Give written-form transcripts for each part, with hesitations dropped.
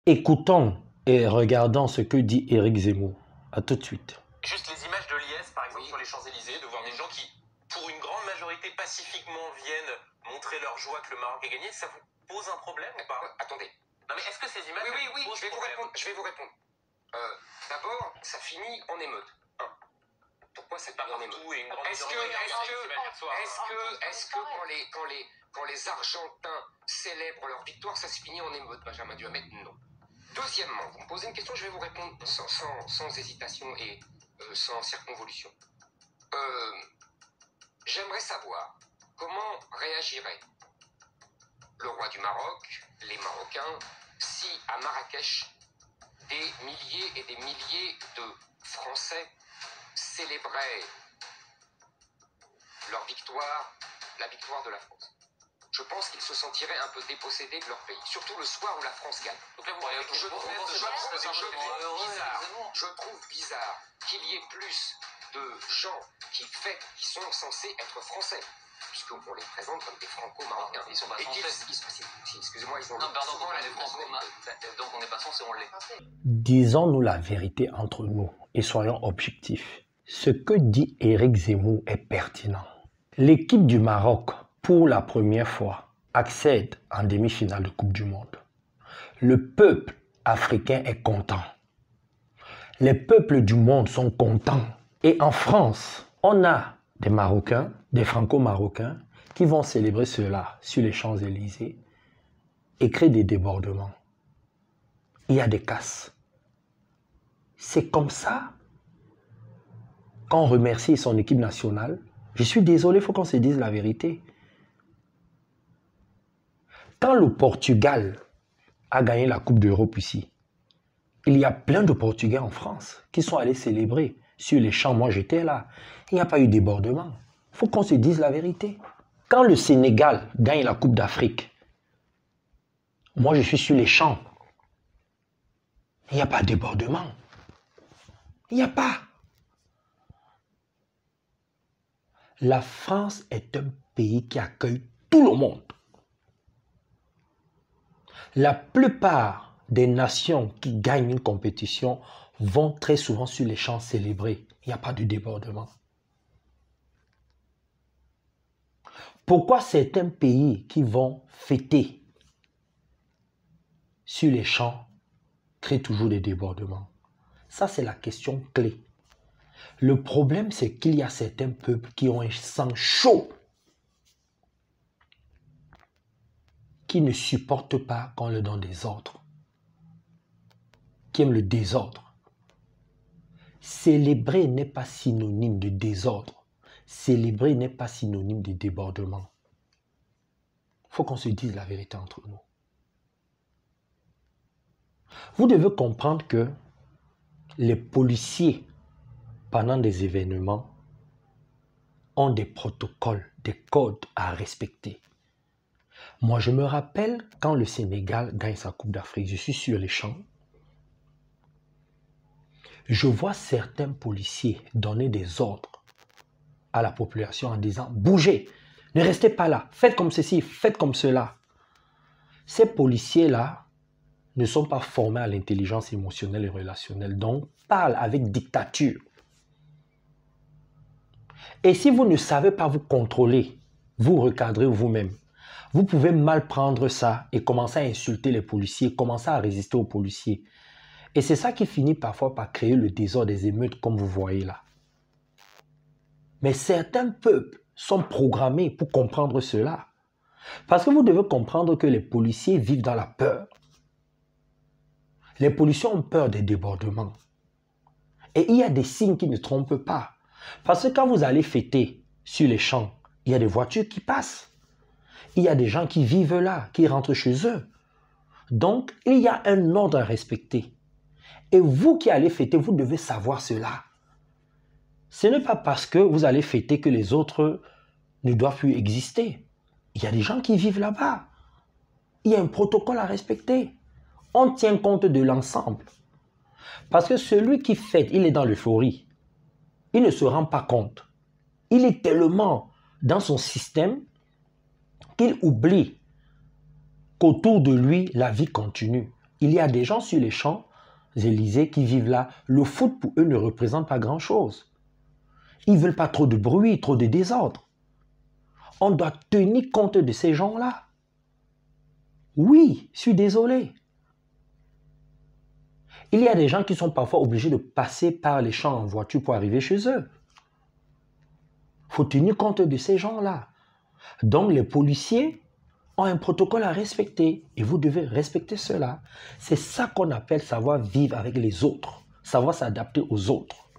Écoutons et regardons ce que dit Éric Zemmour. À tout de suite. Juste les images de l'IS, par exemple, sur les Champs-Élysées, de voir des gens qui, pour une grande majorité, pacifiquement viennent montrer leur joie que le Maroc ait gagné, ça vous pose un problème ou pas? Attendez. Non mais est-ce que ces images... Oui, je vais vous répondre. D'abord, ça finit en émeute. Pourquoi ça finit en émeute? Est-ce que quand les Argentins célèbrent leur victoire, ça se finit en émeute, Benjamin Duhamel? Non. Deuxièmement, vous me posez une question, je vais vous répondre sans hésitation et sans circonvolution. J'aimerais savoir comment réagirait le roi du Maroc, les Marocains, si à Marrakech, des milliers et des milliers de Français célébraient leur victoire, la victoire de la France. Je pense qu'ils se sentiraient un peu dépossédés de leur pays, surtout le soir où la France gagne. Donc là, je trouve bizarre qu'il y ait plus de gens qui sont censés être français, puisqu'on les présente comme des franco-marocains. Ils sont pas français. Excusez-moi, ils ont... Non, pardon, on est franco-marocains, donc on n'est pas censé, on l'est. Disons-nous la vérité entre nous et soyons objectifs. Ce que dit Éric Zemmour est pertinent. L'équipe du Maroc, pour la première fois, accède en demi-finale de Coupe du Monde. Le peuple africain est content. Les peuples du monde sont contents. Et en France, on a des Marocains, des Franco-Marocains, qui vont célébrer cela sur les Champs-Élysées et créer des débordements. Il y a des casses. C'est comme ça qu'on remercie son équipe nationale. Je suis désolé, il faut qu'on se dise la vérité. Quand le Portugal a gagné la Coupe d'Europe ici, il y a plein de Portugais en France qui sont allés célébrer sur les champs. Moi, j'étais là. Il n'y a pas eu de débordement. Il faut qu'on se dise la vérité. Quand le Sénégal gagne la Coupe d'Afrique, moi, je suis sur les champs. Il n'y a pas de débordement. Il n'y a pas. La France est un pays qui accueille tout le monde. La plupart des nations qui gagnent une compétition vont très souvent sur les champs célébrer. Il n'y a pas de débordement. Pourquoi certains pays qui vont fêter sur les champs créent toujours des débordements? Ça, c'est la question clé. Le problème, c'est qu'il y a certains peuples qui ont un sang chaud, qui ne supportent pas qu'on leur donne des ordres, qui aiment le désordre. Célébrer n'est pas synonyme de désordre. Célébrer n'est pas synonyme de débordement. Il faut qu'on se dise la vérité entre nous. Vous devez comprendre que les policiers, pendant des événements, ont des protocoles, des codes à respecter. Moi, je me rappelle quand le Sénégal gagne sa Coupe d'Afrique, je suis sur les champs. Je vois certains policiers donner des ordres à la population en disant « Bougez, ne restez pas là, faites comme ceci, faites comme cela ». Ces policiers-là ne sont pas formés à l'intelligence émotionnelle et relationnelle, donc parlent avec dictature. Et si vous ne savez pas vous contrôler, vous recadrer vous-même, vous pouvez mal prendre ça et commencer à insulter les policiers, commencer à résister aux policiers. Et c'est ça qui finit parfois par créer le désordre des émeutes comme vous voyez là. Mais certains peuples sont programmés pour comprendre cela. Parce que vous devez comprendre que les policiers vivent dans la peur. Les policiers ont peur des débordements. Et il y a des signes qui ne trompent pas. Parce que quand vous allez fêter sur les champs, il y a des voitures qui passent. Il y a des gens qui vivent là, qui rentrent chez eux. Donc, il y a un ordre à respecter. Et vous qui allez fêter, vous devez savoir cela. Ce n'est pas parce que vous allez fêter que les autres ne doivent plus exister. Il y a des gens qui vivent là-bas. Il y a un protocole à respecter. On tient compte de l'ensemble. Parce que celui qui fête, il est dans l'euphorie. Il ne se rend pas compte. Il est tellement dans son système qu'il oublie qu'autour de lui, la vie continue. Il y a des gens sur les Champs-Élysées qui vivent là. Le foot, pour eux, ne représente pas grand-chose. Ils ne veulent pas trop de bruit, trop de désordre. On doit tenir compte de ces gens-là. Oui, je suis désolé. Il y a des gens qui sont parfois obligés de passer par les champs en voiture pour arriver chez eux. Il faut tenir compte de ces gens-là. Donc les policiers ont un protocole à respecter et vous devez respecter cela. C'est ça qu'on appelle savoir vivre avec les autres, savoir s'adapter aux autres.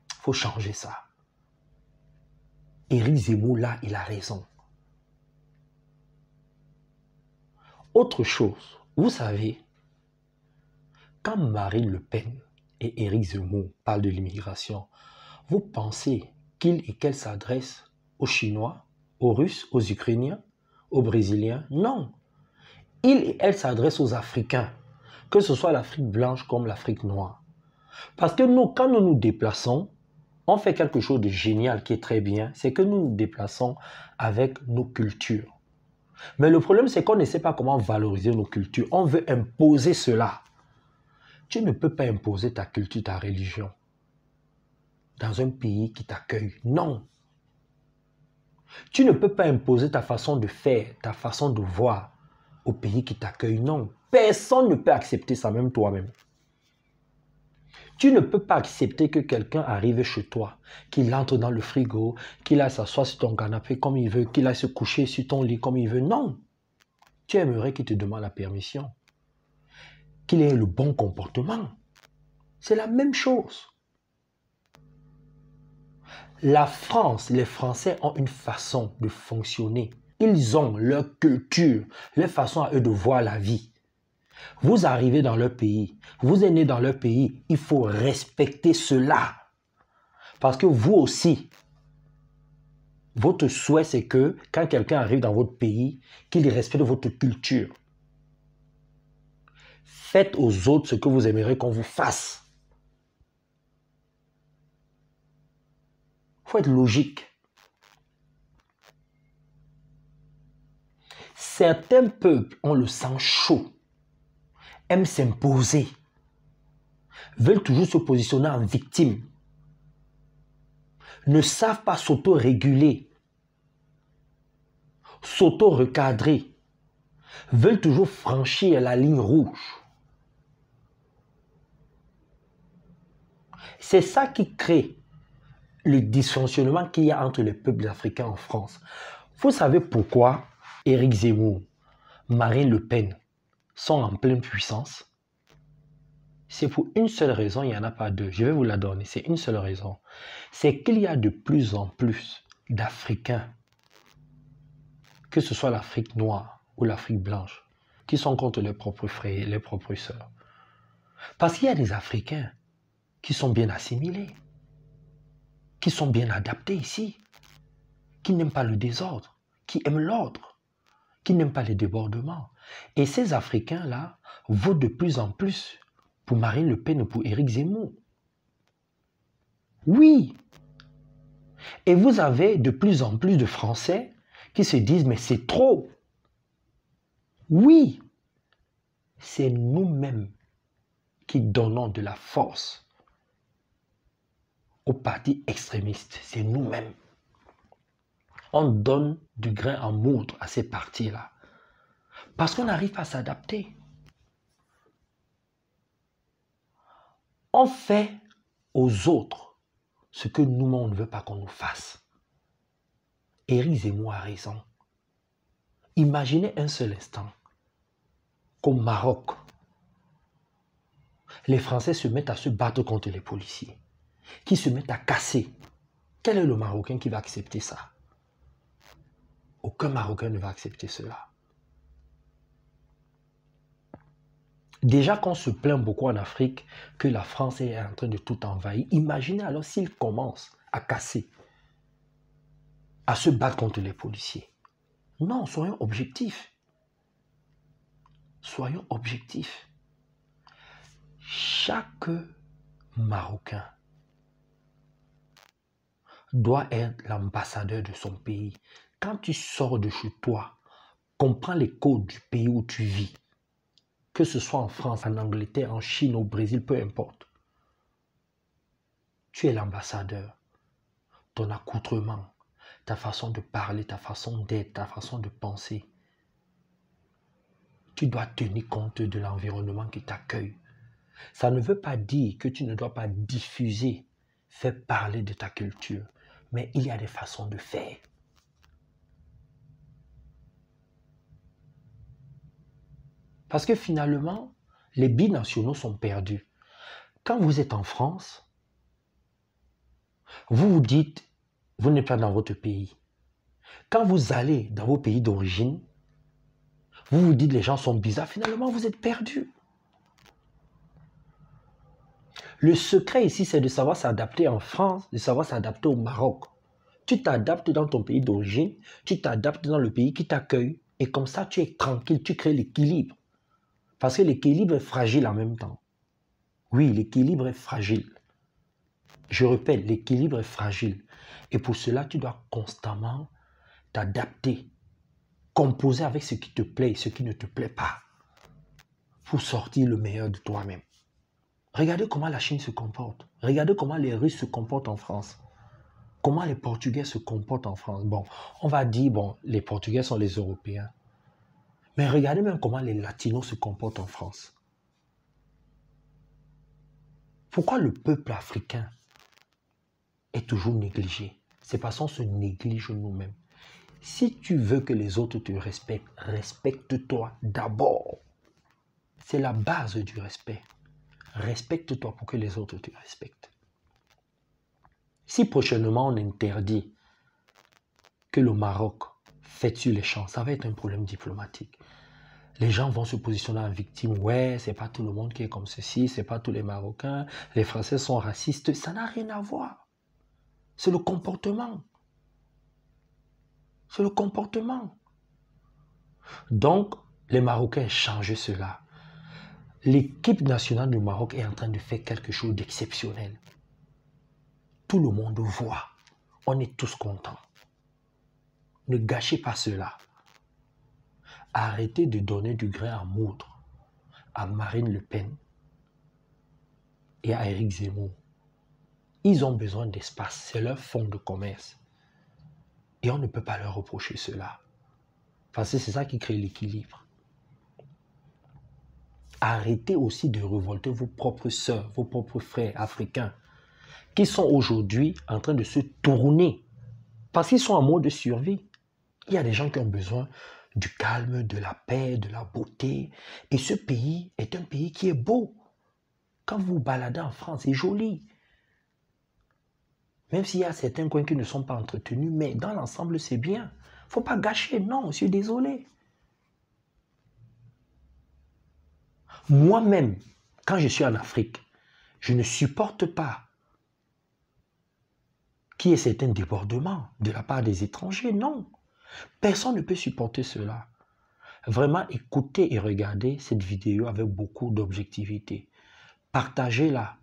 Il faut changer ça. Éric Zemmour, là, il a raison. Autre chose, vous savez, quand Marine Le Pen et Éric Zemmour parlent de l'immigration, vous pensez qu'ils et qu'elles s'adressent aux Chinois, aux Russes, aux Ukrainiens, aux Brésiliens? Non. Ils et elles s'adressent aux Africains, que ce soit l'Afrique blanche comme l'Afrique noire. Parce que nous, quand nous nous déplaçons, on fait quelque chose de génial qui est très bien, c'est que nous nous déplaçons avec nos cultures. Mais le problème, c'est qu'on ne sait pas comment valoriser nos cultures. On veut imposer cela. Tu ne peux pas imposer ta culture, ta religion dans un pays qui t'accueille. Non. Tu ne peux pas imposer ta façon de faire, ta façon de voir au pays qui t'accueille. Non. Personne ne peut accepter ça, même toi-même. Tu ne peux pas accepter que quelqu'un arrive chez toi, qu'il entre dans le frigo, qu'il aille s'asseoir sur ton canapé comme il veut, qu'il aille se coucher sur ton lit comme il veut. Non. Tu aimerais qu'il te demande la permission, qu'il ait le bon comportement. C'est la même chose. La France, les Français ont une façon de fonctionner. Ils ont leur culture, leur façon à eux de voir la vie. Vous arrivez dans leur pays, vous êtes né dans leur pays, il faut respecter cela. Parce que vous aussi, votre souhait c'est que quand quelqu'un arrive dans votre pays, qu'il respecte votre culture. Faites aux autres ce que vous aimeriez qu'on vous fasse. Il faut être logique. Certains peuples ont le sang chaud, aiment s'imposer, veulent toujours se positionner en victime, ne savent pas s'auto-réguler, s'auto-recadrer, veulent toujours franchir la ligne rouge. C'est ça qui crée le dysfonctionnement qu'il y a entre les peuples africains en France. Vous savez pourquoi Éric Zemmour, Marine Le Pen sont en pleine puissance? C'est pour une seule raison, il n'y en a pas deux. Je vais vous la donner. C'est une seule raison. C'est qu'il y a de plus en plus d'Africains, que ce soit l'Afrique noire ou l'Afrique blanche, qui sont contre leurs propres frères, leurs propres sœurs. Parce qu'il y a des Africains qui sont bien assimilés, qui sont bien adaptés ici, qui n'aiment pas le désordre, qui aiment l'ordre, qui n'aiment pas les débordements. Et ces Africains-là votent de plus en plus pour Marine Le Pen et pour Éric Zemmour. Oui. Et vous avez de plus en plus de Français qui se disent, mais c'est trop. Oui. C'est nous-mêmes qui donnons de la force aux partis extrémistes. C'est nous-mêmes. On donne du grain en moudre à ces partis-là. Parce qu'on n'arrive pas à s'adapter. On fait aux autres ce que nous, on ne veut pas qu'on nous fasse. Éric Zemmour a raison. Imaginez un seul instant qu'au Maroc, les Français se mettent à se battre contre les policiers, qui se mettent à casser. Quel est le Marocain qui va accepter ça? Aucun Marocain ne va accepter cela. Déjà qu'on se plaint beaucoup en Afrique que la France est en train de tout envahir, imaginez alors s'ils commencent à casser, à se battre contre les policiers. Non, soyons objectifs. Soyons objectifs. Chaque Marocain doit être l'ambassadeur de son pays. Quand tu sors de chez toi, Comprends les codes du pays où tu vis. Que ce soit en France, en Angleterre, en Chine, au Brésil, peu importe. Tu es l'ambassadeur. Ton accoutrement, ta façon de parler, ta façon d'être, ta façon de penser. Tu dois tenir compte de l'environnement qui t'accueille. Ça ne veut pas dire que tu ne dois pas diffuser, faire parler de ta culture. Mais il y a des façons de faire. Parce que finalement, les binationaux sont perdus. Quand vous êtes en France, vous vous dites, vous n'êtes pas dans votre pays. Quand vous allez dans vos pays d'origine, vous vous dites, les gens sont bizarres. Finalement, vous êtes perdus. Le secret ici, c'est de savoir s'adapter en France, de savoir s'adapter au Maroc. Tu t'adaptes dans ton pays d'origine, tu t'adaptes dans le pays qui t'accueille, et comme ça, tu es tranquille, tu crées l'équilibre. Parce que l'équilibre est fragile en même temps. Oui, l'équilibre est fragile. Je répète, l'équilibre est fragile. Et pour cela, tu dois constamment t'adapter, composer avec ce qui te plaît et ce qui ne te plaît pas, pour sortir le meilleur de toi-même. Regardez comment la Chine se comporte. Regardez comment les Russes se comportent en France. Comment les Portugais se comportent en France. Bon, on va dire, bon, les Portugais sont les Européens. Mais regardez même comment les Latinos se comportent en France. Pourquoi le peuple africain est toujours négligé? C'est parce qu'on se néglige nous-mêmes. Si tu veux que les autres te respectent, respecte-toi d'abord. C'est la base du respect. Respecte-toi pour que les autres te respectent. Si prochainement on interdit que le Maroc fête sur les champs, ça va être un problème diplomatique. Les gens vont se positionner en victime. Ouais, c'est pas tout le monde qui est comme ceci, c'est pas tous les Marocains, les Français sont racistes. Ça n'a rien à voir. C'est le comportement. C'est le comportement. Donc, les Marocains changent cela. L'équipe nationale du Maroc est en train de faire quelque chose d'exceptionnel. Tout le monde voit. On est tous contents. Ne gâchez pas cela. Arrêtez de donner du grain à moudre à Marine Le Pen et à Éric Zemmour. Ils ont besoin d'espace. C'est leur fonds de commerce. Et on ne peut pas leur reprocher cela. Parce que c'est ça qui crée l'équilibre. Arrêtez aussi de révolter vos propres sœurs, vos propres frères africains qui sont aujourd'hui en train de se tourner parce qu'ils sont en mode de survie. Il y a des gens qui ont besoin du calme, de la paix, de la beauté. Et ce pays est un pays qui est beau. Quand vous vous baladez en France, c'est joli. Même s'il y a certains coins qui ne sont pas entretenus, mais dans l'ensemble, c'est bien. Il ne faut pas gâcher, non, je suis désolé. Moi-même, quand je suis en Afrique, je ne supporte pas qu'il y ait certains débordements de la part des étrangers, non. Personne ne peut supporter cela. Vraiment, écoutez et regardez cette vidéo avec beaucoup d'objectivité. Partagez-la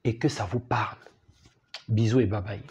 et que ça vous parle. Bisous et bye bye.